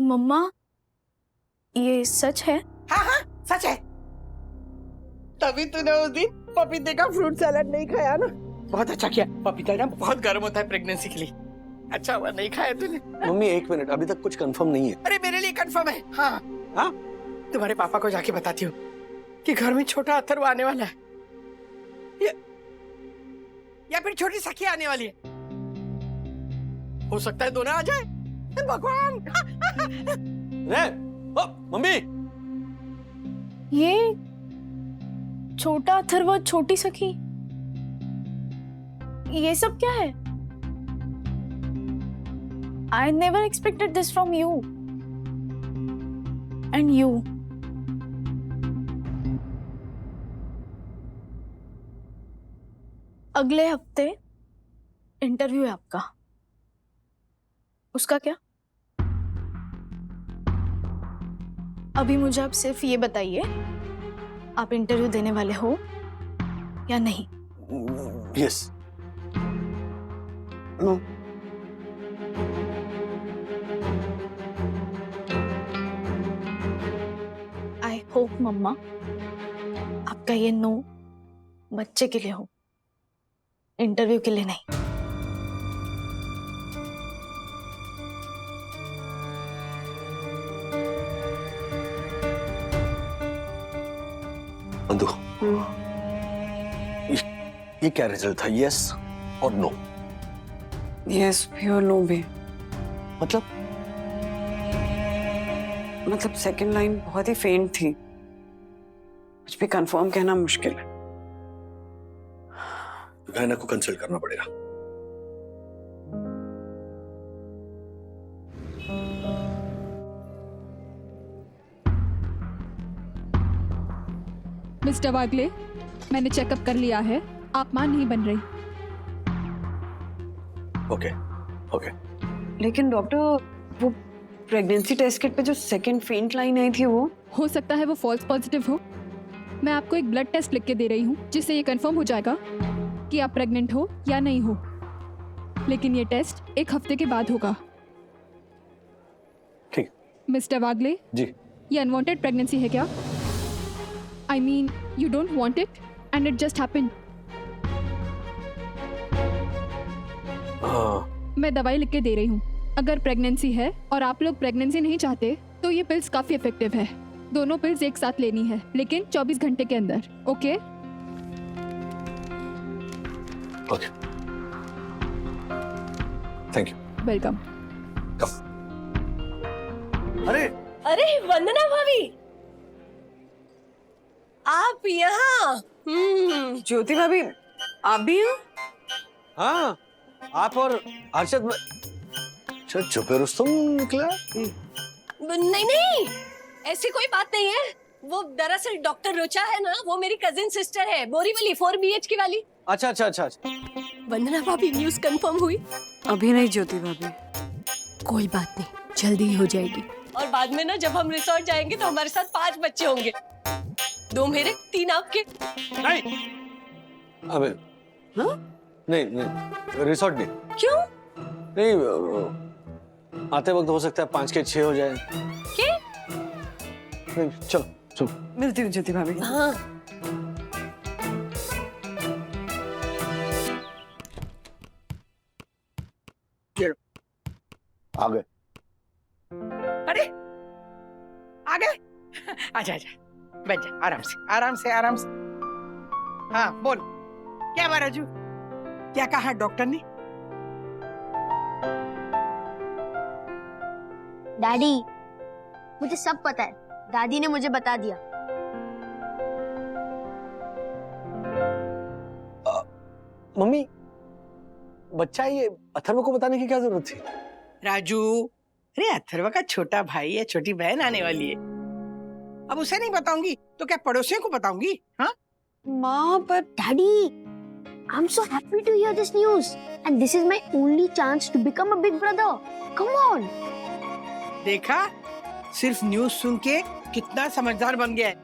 मम्मा, ये सच है? हाँ हाँ सच है। तभी तूने उस दिन पपीते का फ्रूट सैलेड नहीं खाया ना। बहुत अच्छा किया। पपीता ना बहुत गर्म होता है प्रेगनेंसी के लिए। अच्छा हुआ नहीं खाया तूने। मम्मी एक मिनट, अभी तक कुछ कंफर्म नहीं है। अरे मेरे लिए कंफर्म है। हाँ हाँ, तुम्हारे पापा को जाके बताती हूँ कि घर में छोटा अथर्व आने वाला है, या फिर छोटी सखी आने वाली है। हो सकता है दोनों आ जाए। भगवान। मम्मी, ये छोटा अथर्व, छोटी सखी, ये सब क्या है? I never expected this from you. And you. अगले हफ्ते इंटरव्यू है आपका, उसका क्या? अभी मुझे आप सिर्फ ये बताइए, आप इंटरव्यू देने वाले हो या नहीं? यस। नो। आई होप मम्मा आपका ये नो बच्चे के लिए हो, इंटरव्यू के लिए नहीं। अंदु, ये क्या रिजल्ट था? यस और नो? यस भी और नो भी। मतलब सेकंड लाइन बहुत ही फेंट थी, कुछ भी कंफर्म कहना मुश्किल है। गायना को कंसल्ट करना पड़ेगा। मिस्टर वागले, मैंने चेकअप कर लिया है, आप मां नहीं बन रही। Okay okay. लेकिन डॉक्टर, वो प्रेगनेंसी टेस्ट किट पे जो सेकंड फेंट लाइन आई थी वो हो सकता है वो फॉल्स पॉजिटिव हो। मैं आपको एक ब्लड टेस्ट लिख के दे रही हूँ जिससे ये कंफर्म हो जाएगा कि आप प्रेग्नेंट हो या नहीं हो। लेकिन ये टेस्ट 1 हफ्ते के बाद होगा। ठीक। मिस्टर वागले जी। ये अनवांटेड प्रेगनेंसी है क्या? I mean you don't want it and it just happened. मैं दवाई लिख के दे रही हूँ। अगर प्रेगनेंसी है और आप लोग प्रेगनेंसी नहीं चाहते तो ये पिल्स काफी इफेक्टिव है। दोनों पिल्स एक साथ लेनी है, लेकिन 24 घंटे के अंदर। Okay okay, thank you. Welcome. अरे अरे वंदना भाभी, आप यहाँ? ज्योति भाभी आप भी हो? हाँ, आप और अर्शद। छुपे रुस्तम निकला? नहीं नहीं, ऐसी कोई बात नहीं है। वो दरअसल डॉक्टर रुचा है ना, वो मेरी कजिन सिस्टर है, बोरीवली 4 BHK वाली। अच्छा अच्छा अच्छा अच्छा। वंदना भाभी, न्यूज़ कंफर्म हुई? अभी नहीं ज्योति भाभी। कोई बात नहीं, जल्दी ही हो जाएगी। और बाद में ना जब हम रिसोर्ट जाएंगे तो हमारे साथ 5 बच्चे होंगे, 2 मेरे 3 आपके। नहीं अबे, हाँ? नहीं रिसोर्ट नहीं। क्यों? नहीं, आते वक्त हो सकता है 5 के 6 हो जाए। क्या? नहीं, चलो चलो। मिलती हूँ ज्योति भाभी। हाँ। आ गए। अरे आ गए। आजा आजा, बैठ जा, आराम से आराम से आराम से। हाँ बोल, क्या हुआ राजू? क्या कहा डॉक्टर ने? डैडी, मुझे सब पता है, दादी ने मुझे बता दिया। मम्मी, बच्चा ये अथर्व को बताने की क्या जरूरत थी? राजू, अरे अथर्व का छोटा भाई या छोटी बहन आने वाली है। अब उसे नहीं बताऊंगी तो क्या पड़ोसियों को बताऊंगी? हाँ माँ, पर daddy, I'm so happy to hear this news, and this is my only chance to become a big brother. Come on. देखा, सिर्फ न्यूज सुन के कितना समझदार बन गया है।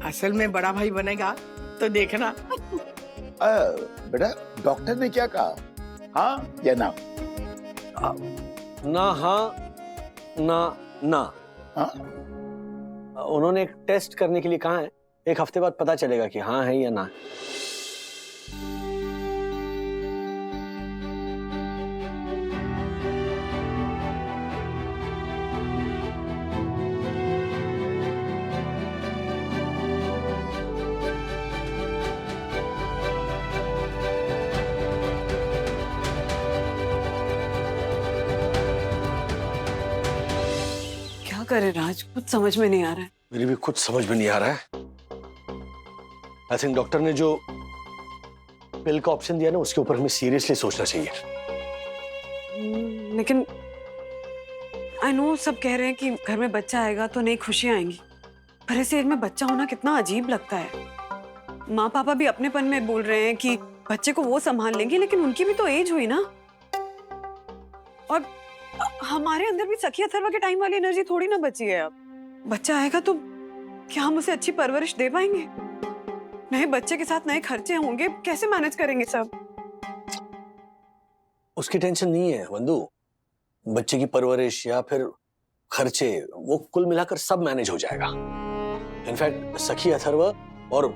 असल में बड़ा भाई बनेगा तो देखना। बेटा, डॉक्टर ने क्या कहा? हाँ या ना? ना हाँ ना ना, हाँ? उन्होंने एक टेस्ट करने के लिए कहा है, 1 हफ्ते बाद पता चलेगा कि हाँ है या ना। क्या करे राज, कुछ समझ में नहीं आ रहा है। मेरी भी कुछ समझ में नहीं आ रहा है। आई थिंक डॉक्टर ने जो पिल का ऑप्शन दिया ना, उसके ऊपर हमें सीरियसली सोचना चाहिए। लेकिन आई नो सब कह रहे हैं कि घर में बच्चा आएगा तो नई खुशियां आएंगी, पर ऐसे एज में बच्चा होना कितना अजीब लगता है। माँ पापा भी अपनेपन में बोल रहे हैं कि बच्चे को वो संभाल लेंगे, लेकिन उनकी भी तो एज हुई ना। और हमारे अंदर भी सखी अथर्वा के टाइम वाली एनर्जी थोड़ी ना बची है। अब बच्चा आएगा तो क्या हम उसे अच्छी परवरिश दे पाएंगे? नए बच्चे के साथ नए खर्चे होंगे, कैसे मैनेज करेंगे सब? उसकी टेंशन नहीं है वंदू, बच्चे की परवरिश या फिर खर्चे, वो कुल मिलाकर सब मैनेज हो जाएगा। इनफैक्ट सखी अथर्वा और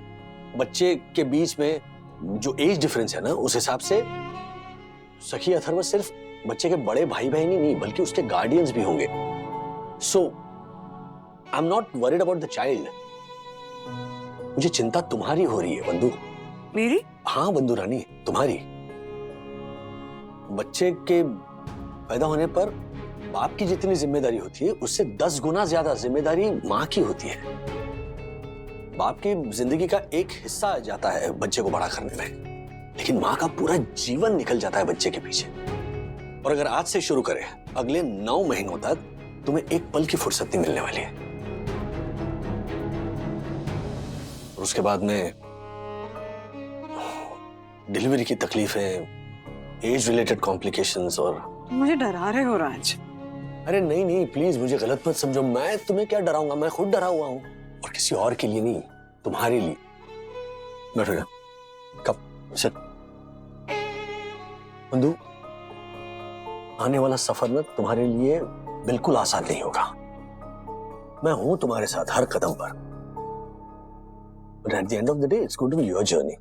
बच्चे के बीच में जो एज डिफरेंस है ना, उस हिसाब से सखी अथर्वा सिर्फ बच्चे के बड़े भाई बहन ही नहीं बल्कि उसके गार्डियंस भी होंगे। So I am not worried about the child. मुझे चिंता तुम्हारी हो रही है वंदू। मेरी? हाँ वंदू रानी, तुम्हारी। बच्चे के पैदा होने पर बाप की जितनी जिम्मेदारी होती है उससे 10 गुना ज्यादा जिम्मेदारी माँ की होती है। बाप की जिंदगी का एक हिस्सा जाता है बच्चे को बड़ा करने में, लेकिन माँ का पूरा जीवन निकल जाता है बच्चे के पीछे। और अगर आज से शुरू करें, अगले 9 महीनों तक तुम्हें एक पल की फुर्सत नहीं मिलने वाली है। और उसके बाद में डिलीवरी की तकलीफें, एज रिलेटेड कॉम्प्लिकेशंस और मुझे डरा रहे हो राज। अरे नहीं नहीं प्लीज मुझे गलत मत समझो, मैं तुम्हें क्या डराऊंगा, मैं खुद डरा हुआ हूं और किसी और के लिए नहीं, तुम्हारे लिए। बैठो जा, कब सिट। बंधु, आने वाला सफर ना तुम्हारे लिए बिल्कुल आसान नहीं होगा। मैं हूं तुम्हारे साथ हर कदम पर, but at the end of the day it's going to be your journey.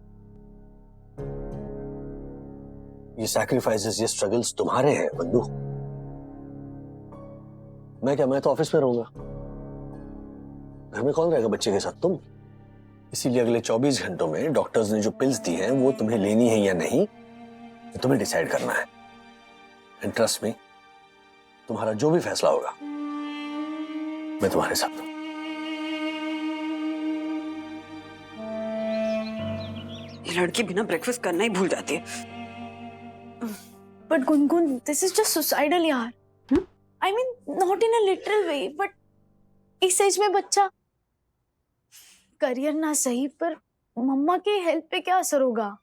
ये सैक्रिफाइसेस, ये स्ट्रगल्स तुम्हारे हैं बंधु। मैं क्या, मैं तो ऑफिस में रहूंगा, घर में कौन रहेगा बच्चे के साथ? तुम। इसीलिए अगले 24 घंटों में डॉक्टर्स ने जो पिल्स दी हैं वो तुम्हें लेनी है या नहीं, ये तुम्हें डिसाइड करना है। एंड ट्रस्ट मी, तुम्हारा जो भी फैसला होगा मैं तुम्हारे साथ हूं। ये लड़की बिना ब्रेकफास्ट करना ही भूल जाती है। But Gungun, this is just suicidal यार। I mean not in a literal way, but इस एज में बच्चा, करियर ना सही पर मम्मा के हेल्थ पे क्या असर होगा?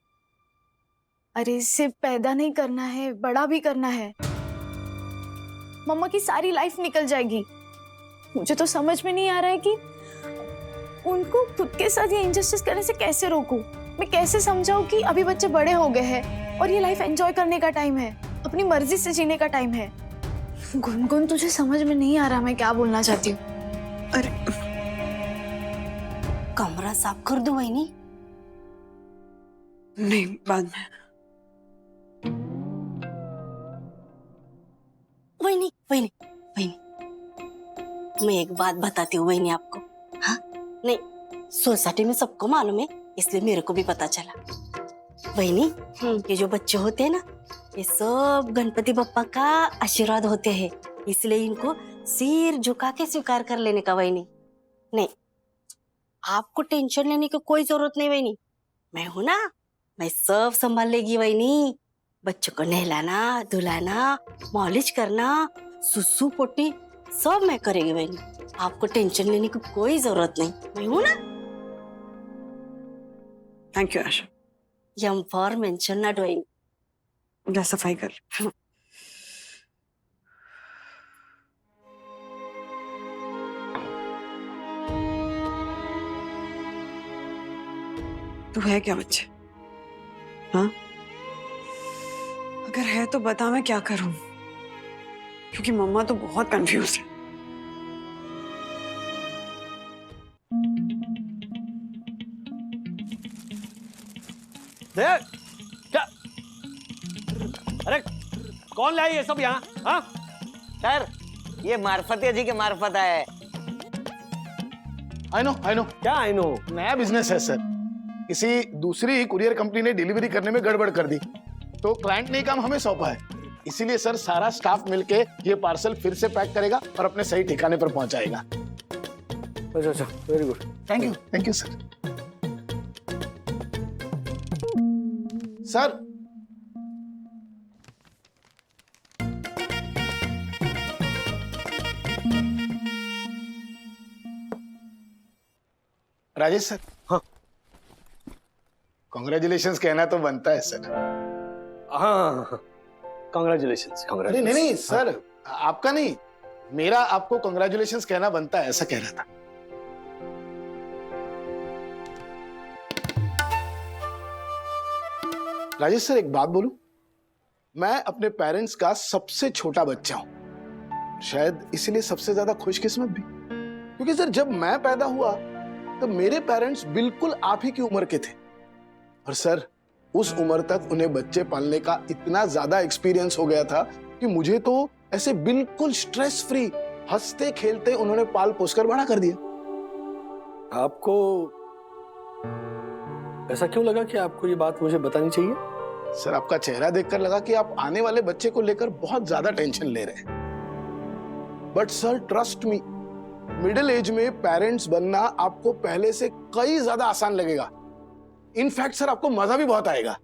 अरे सिर्फ पैदा नहीं करना है, बड़ा भी करना है। मम्मा की सारी लाइफ निकल जाएगी। मुझे तो समझ में नहीं आ रहा है कि उनको खुद के साथ ये इनजस्टिस करने से कैसे रोकूं। मैं कैसे समझाऊं कि अभी बच्चे बड़े हो गए हैं और ये लाइफ एंजॉय करने का टाइम है, अपनी मर्जी से जीने का टाइम है। गुनगुन, तुझे समझ में नहीं आ रहा मैं क्या बोलना चाहती हूँ। अरे कमरा साफ कर दो वहीनी। नहीं, बाद में। वहीनी वहीनी वहीनी, मैं एक बात बताती हूँ वहीनी आपको। हाँ नहीं, सोसाइटी में सबको मालूम है, इसलिए मेरे को भी पता चला। वहीनी, ये जो बच्चे होते हैं ना, ये सब गणपति बप्पा का आशीर्वाद होते हैं, इसलिए इनको सिर झुका के स्वीकार कर लेने का। वहीनी नहीं, आपको टेंशन लेने की कोई जरूरत नहीं वहीनी, मैं हूं ना, मैं सब संभाल लेगी वहीनी। बच्चों को नहलाना, धुलाना, मॉलिश करना, सुसु पोटी सब मैं करेगी वहीनी, आपको टेंशन लेने की कोई जरूरत नहीं, मैं हूं ना। Thank you Asha. यम फॉर मेंशन नॉट वहीनी। जा सफाई कर। तू है क्या बच्चे? हाँ, अगर है तो बता मैं क्या करूं, क्योंकि मम्मा तो बहुत कंफ्यूज है। देख क्या, अरे कौन लाया ये सब यहाँ? हाँ सर ये मार्फतिया जी के मार्फत है। आई नो क्या आई नो? नया बिजनेस है सर। किसी दूसरी कुरियर कंपनी ने डिलीवरी करने में गड़बड़ कर दी, तो क्लाइंट ने काम हमें सौंपा है। इसीलिए सर सारा स्टाफ मिलके ये पार्सल फिर से पैक करेगा और अपने सही ठिकाने पर पहुंचाएगा। अच्छा, very good. Thank you sir. Sir Rajesh sir. हाँ। कॉन्ग्रेचुलेशंस कहना तो बनता है सर। हाँ, कॉन्ग्रेचुलेशंस। अरे नहीं सर, आपका नहीं, मेरा आपको कॉन्ग्रेचुलेशंस कहना बनता है, ऐसा कह रहा था। राजेश सर एक बात बोलूं, मैं अपने पेरेंट्स का सबसे छोटा बच्चा हूं, शायद इसलिए सबसे ज्यादा खुशकिस्मत भी, क्योंकि सर जब मैं पैदा हुआ तो मेरे पेरेंट्स बिल्कुल आप ही की उम्र के थे, और सर उस उम्र तक उन्हें बच्चे पालने का इतना ज्यादा एक्सपीरियंस हो गया था कि मुझे तो ऐसे बिल्कुल स्ट्रेस फ्री हंसते खेलते उन्होंने पाल पोसकर बड़ा कर दिया। आपको ऐसा क्यों लगा कि आपको ये बात मुझे बतानी चाहिए? सर आपका चेहरा देखकर लगा कि आप आने वाले बच्चे को लेकर बहुत ज्यादा टेंशन ले रहे हैं, but sir trust me, middle age में पेरेंट्स बनना आपको पहले से कई ज्यादा आसान लगेगा। इनफैक्ट सर आपको मजा भी बहुत आएगा।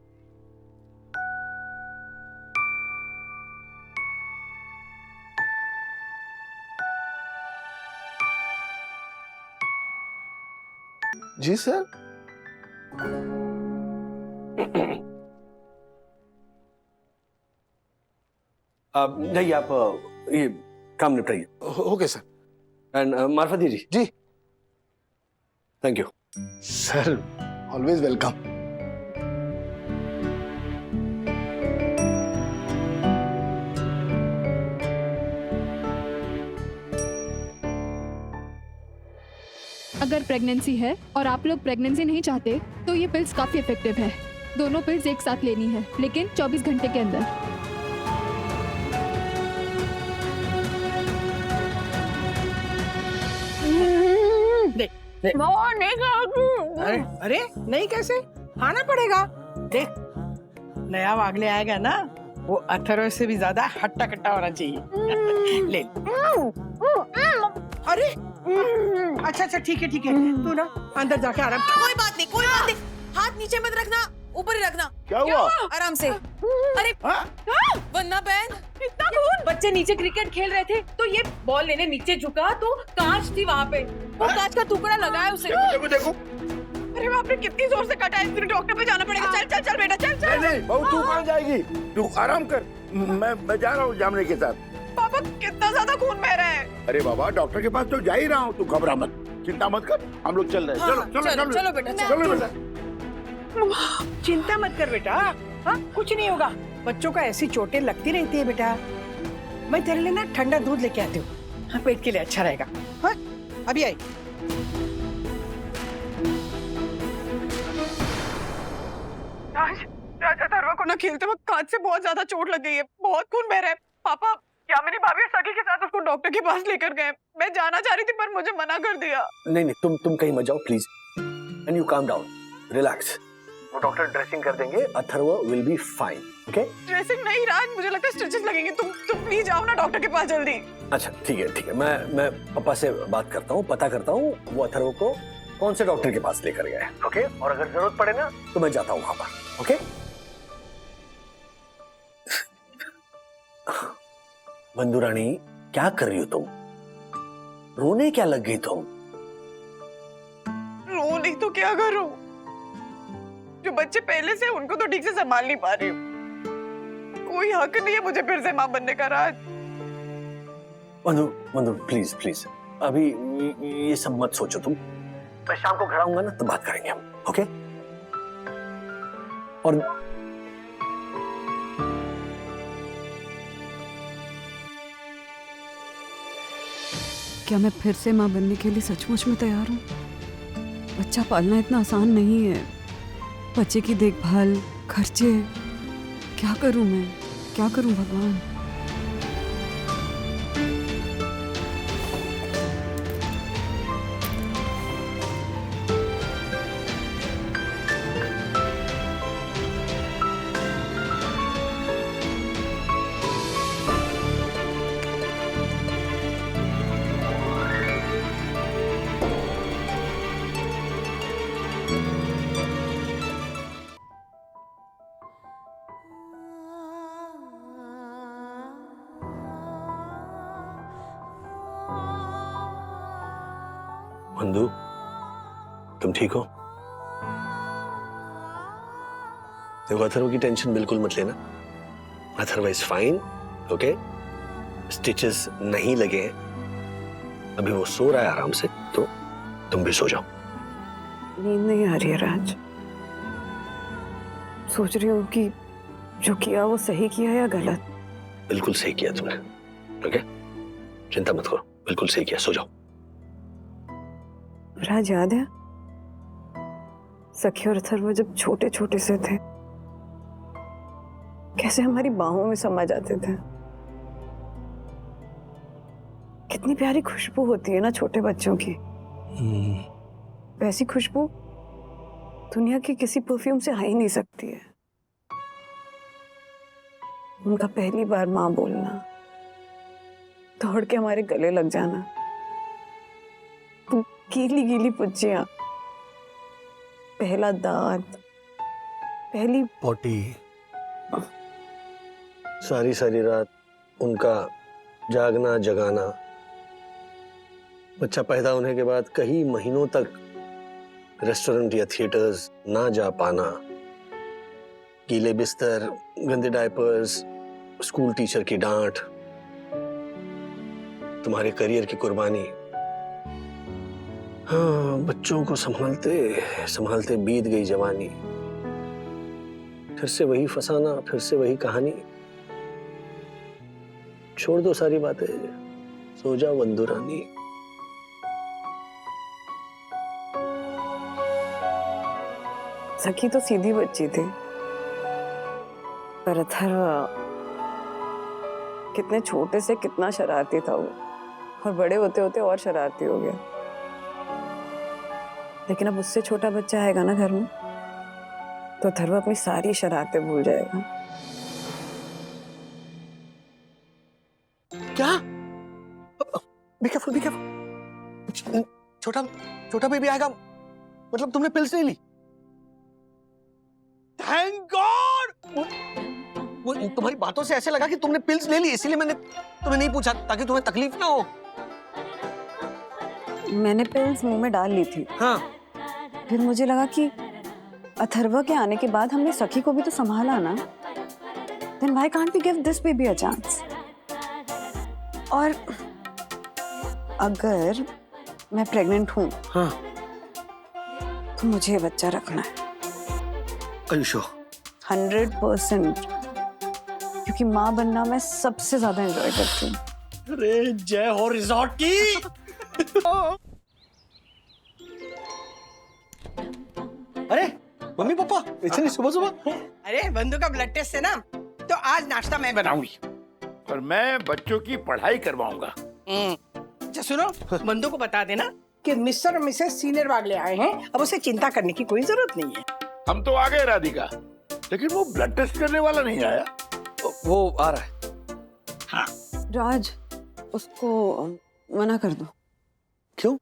जी सर। नहीं, आप ये काम निपटाइए। Okay sir. एंड मार्फती जी। जी। Thank you sir, always welcome. अगर प्रेगनेंसी है और आप लोग प्रेगनेंसी नहीं चाहते तो ये पिल्स काफ़ी इफेक्टिव है। दोनों पिल्स एक साथ लेनी है, लेकिन 24 घंटे के अंदर। अरे अरे नहीं, कैसे खाना पड़ेगा? देख नया वागले आएगा ना, वो अथर्व से भी ज्यादा हट्टा कट्टा होना चाहिए। ले। अरे अच्छा ठीक है तू ना अंदर जाके आराम कर। कोई बात नहीं, हाथ नीचे मत रखना, ऊपर ही रखना। क्या हुआ? आराम से। अरे वन्ना बहन, इतना खून। बच्चे नीचे क्रिकेट खेल रहे थे तो ये बॉल लेने नीचे झुका तो कांच थी वहाँ पे, वो कांच का टुकड़ा लगा है उसे। देखो। अरे बाप रे, कितनी जोर से कटा है, डॉक्टर पे जाना पड़ेगा। चल बेटा चल। नहीं बहू, तू कहाँ जाएगी? तू आराम कर, मैं जा रहा हूँ जामने के साथ। पापा कितना ज्यादा खून बह रहा है। अरे बाबा, डॉक्टर के पास तो जा ही रहा हूँ, तू घबरा मत, चिंता मत कर, हम लोग चल रहे हैं। चलो बेटा, चलो बेटा। चिंता मत कर बेटा, हाँ कुछ नहीं होगा। बच्चों का ऐसी चोटें लगती रहती है बेटा। मैं तेरे लिए ना ठंडा दूध लेके आती हूँ, हाँ पेट के लिए अच्छा रहेगा। हाँ अभी आई। राजा धरवा को ना खेलते वक्त कांच से बहुत ज्यादा चोट लग गई है, बहुत खून बह रहा है। पापा, क्या मेरी भाभी और सखी के साथ उसको डॉक्टर के पास लेकर गए? मैं जाना चाह रही थी पर मुझे मना कर दिया। नहीं, तुम कहीं मत जाओ please, and you calm down, relax. वो डॉक्टर ड्रेसिंग कर देंगे, Atharva will be fine. Okay? Dressing नहीं राज, मुझे लगता है स्टिचेस लगेंगे। तुम प्लीज जाओ ना डॉक्टर के पास जल्दी। अच्छा ठीक है, मैं पापा से बात करता हूँ, पता करता हूँ वो अथर्व को कौन से डॉक्टर के पास लेकर गया है। ओके? और अगर जरूरत पड़े ना तो मैं जाता हूँ वहां पर। ओके? बंधुरानी, क्या कर रही हो तुम? रोने क्या लग गई तुम? रो नहीं तो क्या करूं? जो बच्चे पहले से उनको तो ठीक से संभाल नहीं पा रही हूँ। कोई हक नहीं है मुझे फिर से माँ बनने का। राज, बंधु प्लीज अभी ये सब मत सोचो तुम। मैं शाम को घर आऊंगा ना तो बात करेंगे हम। ओके? और क्या मैं फिर से माँ बनने के लिए सचमुच में तैयार हूँ? बच्चा पालना इतना आसान नहीं है, बच्चे की देखभाल, खर्चे, क्या करूं मैं, क्या करूं भगवान। वंदु, तुम ठीक हो? देखो, अथर्व की टेंशन बिल्कुल मत लेना। Atharva is fine, okay? Stitches नहीं लगे हैं, अभी वो सो रहा है आराम से, तो तुम भी सो जाओ। नींद नहीं आ रही है राज। सोच रही हूँ कि जो किया वो सही किया या गलत। बिल्कुल सही किया तुमने, ओके? चिंता मत करो, बिल्कुल सही किया, सो जाओ। राज, याद है सखी और अथर्व जब छोटे छोटे से थे कैसे हमारी बाहों में समा जाते थे? कितनी प्यारी खुशबू होती है ना छोटे बच्चों की। वैसी खुशबू दुनिया की किसी परफ्यूम से आ ही नहीं सकती है। उनका पहली बार माँ बोलना, दौड़ के हमारे गले लग जाना, गीली गीली पुच्चियां, पहला दांत, पहली पोटी, सारी सारी रात उनका जागना जगाना, बच्चा पैदा होने के बाद कई महीनों तक रेस्टोरेंट या थिएटर्स ना जा पाना, गीले बिस्तर, गंदे डायपर्स, स्कूल टीचर की डांट, तुम्हारे करियर की कुर्बानी। हाँ, बच्चों को संभालते संभालते बीत गई जवानी। फिर से वही फसाना, फिर से वही कहानी। छोड़ दो सारी बातें, सो जाओ वंदु रानी। सखी तो सीधी बच्ची थी, पर अथर्व कितने छोटे से कितना शरारती था वो, और बड़े होते होते और शरारती हो गया। लेकिन अब उससे छोटा बच्चा आएगा ना घर में, तो अथर्व अपनी सारी शरारतें भूल जाएगा। क्या? Be careful. छोटा छोटा बेबी आएगा, मतलब तुमने पिल्स नहीं ली? Thank God! वो तुम्हारी बातों से ऐसे लगा कि तुमने पिल्स ले ली, इसीलिए मैंने तुम्हें नहीं पूछा, ताकि तुम्हें तकलीफ ना हो। मैंने पिल्स मुंह में डाल ली थी। हाँ। फिर मुझे लगा कि अथर्व के आने के बाद हमने सखी को भी तो संभाला ना, then why can't we give this baby a chance? और अगर मैं प्रेग्नेंट हूँ, हाँ, तो मुझे ये बच्चा रखना है। Are you sure? 100%, क्योंकि माँ बनना मैं सबसे ज्यादा एंजॉय करती हूँ। अरे जय हो रिजॉर्ट की। अरे मम्मी पापा, इतनी सुबह सुबह? अरे बंधु का ब्लड टेस्ट है ना, तो आज नाश्ता मैं बनाऊंगी। और मैं बच्चों की पढ़ाई करवाऊंगा। अच्छा सुनो, बंधु को बता देना कि मिस्टर और मिसेस सीनियर वागले आए हैं, अब उसे चिंता करने की कोई जरूरत नहीं है। हम तो आ गए राधिका, लेकिन वो ब्लड टेस्ट करने वाला नहीं आया। वो आ रहा है। हाँ। राज, उसको मना कर दो। क्यों?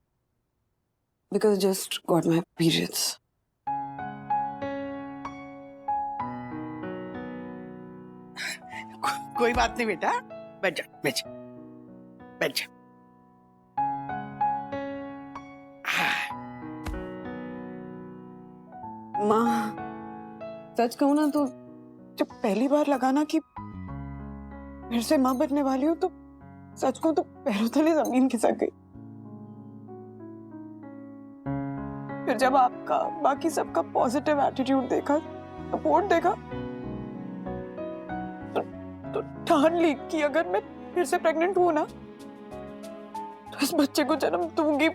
Because just got my periods. कोई बात नहीं बेटा, बैठ जा, बैठ जा, बैठ जा। माँ, सच कहूँ ना तो जब पहली बार लगा ना कि फिर से माँ बनने वाली हूँ, तो सच कहूँ तो पैरों तले जमीन खिसक गई। फिर जब आपका बाकी सबका पॉजिटिव एटीट्यूड देखा, सपोर्ट देखा, तो ठान ली कि अगर मैं फिर से प्रेग्नेंट हूँ ना, तो इस बच्चे को जन्म दूंगी।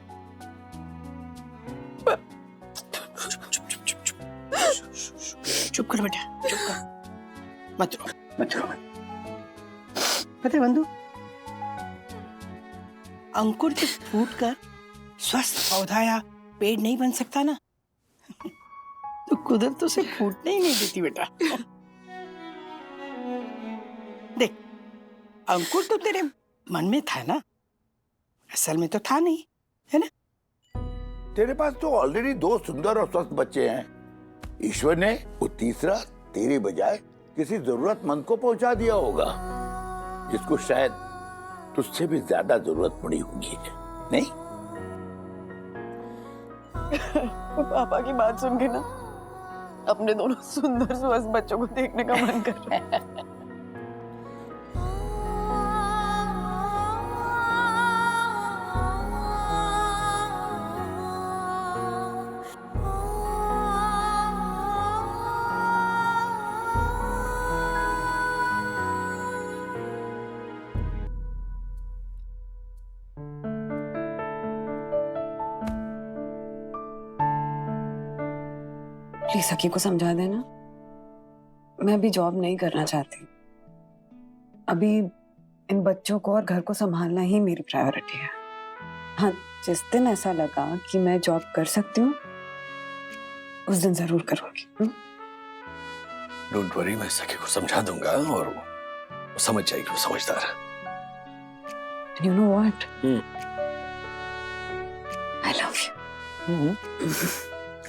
चुप कर बेटा, चुप कर, मत रो, मत रो। पता है बंधु, अंकुर के फूट कर स्वस्थ पौधा या पेड़ नहीं बन सकता ना, तो कुदरत तो उसे फूटने ही नहीं देती बेटा। देख, अंकुर तो तेरे मन में था ना, असल में तो था नहीं, है ना? तेरे पास तो ऑलरेडी 2 सुंदर और स्वस्थ बच्चे हैं। ईश्वर ने वो तीसरा तेरे बजाय किसी जरूरतमंद को पहुंचा दिया होगा, जिसको शायद तुझसे भी ज्यादा जरूरत पड़ी होगी, नहीं? पापा की बात सुन के ना अपने दोनों सुंदर स्वस्थ बच्चों को देखने का मन कर रहा है। प्लीज सखी को समझा देना, मैं अभी जॉब नहीं करना चाहती। अभी इन बच्चों को और घर को संभालना ही मेरी प्रायोरिटी है। हाँ, जिस दिन ऐसा लगा कि मैं जॉब कर सकती हूँ उस दिन जरूर करूंगी। डोंट वरी, मैं सखी को समझा दूंगा और वो समझ जाएगी, वो समझदार है। You know what, I love you.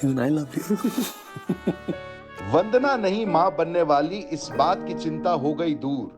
I love you. वंदना नहीं मां बनने वाली, इस बात की चिंता हो गई दूर।